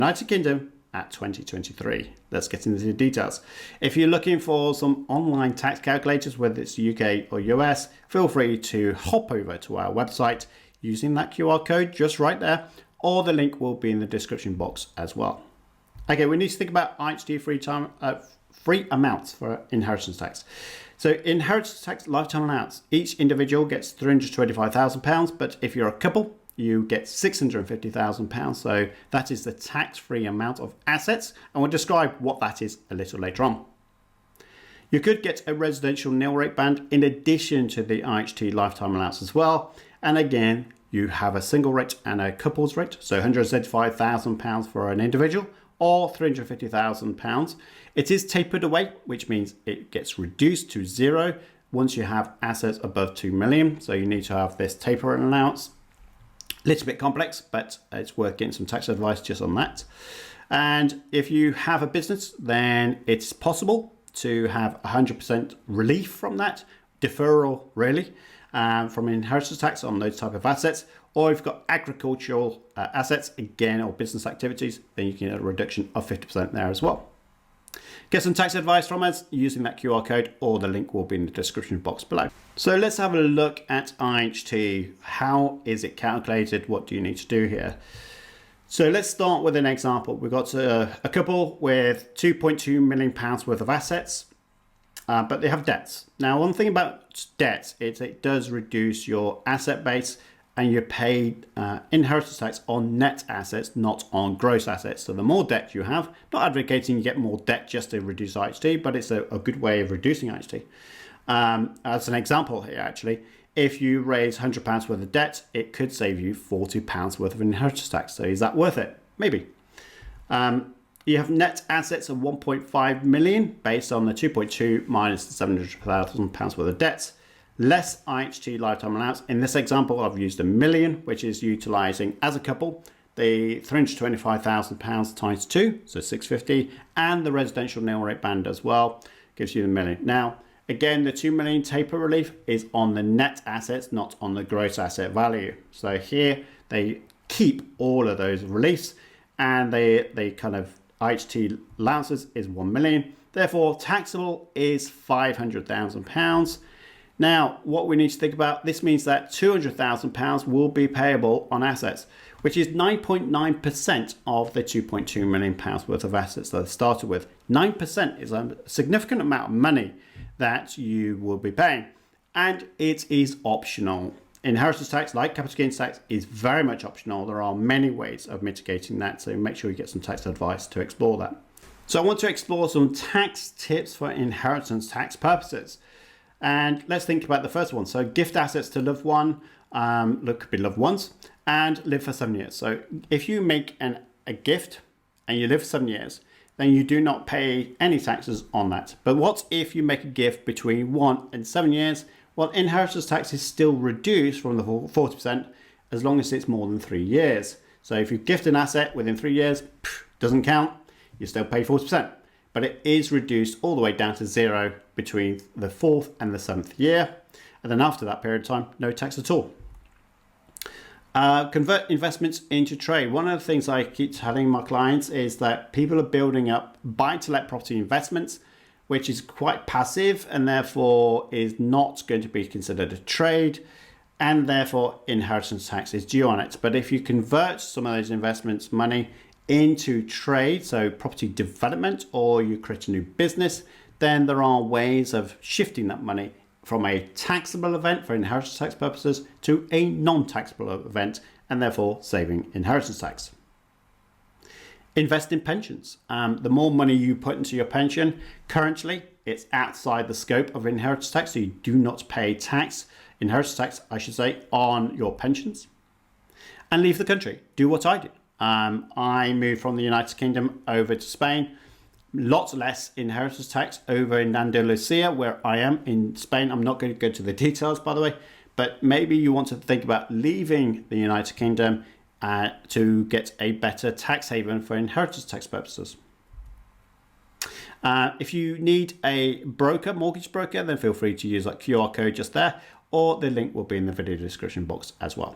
United Kingdom at 2023. Let's get into the details. If you're looking for some online tax calculators, whether it's UK or US, feel free to hop over to our website using that QR code just right there, or the link will be in the description box as well. Okay, we need to think about IHT free amounts for inheritance tax. So inheritance tax lifetime allowance, each individual gets £325,000, but if you're a couple, you get £650,000. So that is the tax-free amount of assets, and we'll describe what that is a little later on. You could get a residential nil rate band in addition to the IHT lifetime allowance as well. And again, you have a single rate and a couples rate. So £175,000 for an individual or £350,000. It is tapered away, which means it gets reduced to zero once you have assets above 2 million. So you need to have this taper allowance. A little bit complex, but it's worth getting some tax advice just on that. And if you have a business, then it's possible to have 100% relief from that, deferral really, from inheritance tax on those type of assets. Or if you've got agricultural assets, again, or business activities, then you can get a reduction of 50% there as well. Get some tax advice from us using that QR code, or the link will be in the description box below. So let's have a look at IHT. How is it calculated? What do you need to do here? So let's start with an example. We've got a couple with £2.2 million worth of assets, but they have debts. Now, one thing about debts is it does reduce your asset base, and you pay inheritance tax on net assets, not on gross assets. So the more debt you have, not advocating you get more debt just to reduce IHT, but it's a good way of reducing IHT. As an example here, actually, if you raise £100 worth of debt, it could save you £40 worth of inheritance tax. So is that worth it? Maybe. You have net assets of 1.5 million based on the 2.2 minus the £700,000 worth of debts, less IHT lifetime allowance. In this example, I've used £1 million, which is utilizing as a couple the £325,000 times 2, so 650, and the residential nil rate band as well gives you the million. Now, again, the 2 million taper relief is on the net assets, not on the gross asset value. So here they keep all of those reliefs, and they kind of IHT allowances is 1 million. Therefore, taxable is £500,000. Now, what we need to think about, this means that £200,000 will be payable on assets, which is 9.9% of the £2.2 million worth of assets that I started with. 9% is a significant amount of money that you will be paying, and it is optional. Inheritance tax, like capital gains tax, is very much optional. There are many ways of mitigating that, so make sure you get some tax advice to explore that. So I want to explore some tax tips for inheritance tax purposes. And let's think about the first one. So gift assets to loved one, could be loved ones, and live for 7 years. So if you make a gift and you live for 7 years, then you do not pay any taxes on that. But what if you make a gift between 1 and 7 years? Well, inheritance tax is still reduced from the 40% as long as it's more than 3 years. So if you gift an asset within 3 years, doesn't count, you still pay 40%. But it is reduced all the way down to zero between the 4th and the 7th year. And then after that period of time, no tax at all. Convert investments into trade. One of the things I keep telling my clients is that people are building up buy-to-let property investments, which is quite passive and therefore is not going to be considered a trade, and therefore inheritance tax is due on it. But if you convert some of those investments money into trade, so property development, or you create a new business, then there are ways of shifting that money from a taxable event for inheritance tax purposes to a non-taxable event, and therefore saving inheritance tax. Invest in pensions. The more money you put into your pension, currently it's outside the scope of inheritance tax, so you do not pay inheritance tax, I should say, on your pensions. And leave the country. Do what I did. I moved from the United Kingdom over to Spain. Lots less inheritance tax over in Andalusia, where I am in Spain. I'm not going to go to the details, by the way, but maybe you want to think about leaving the United Kingdom to get a better tax haven for inheritance tax purposes. If you need a broker, mortgage broker, then feel free to use that QR code just there, or the link will be in the video description box as well.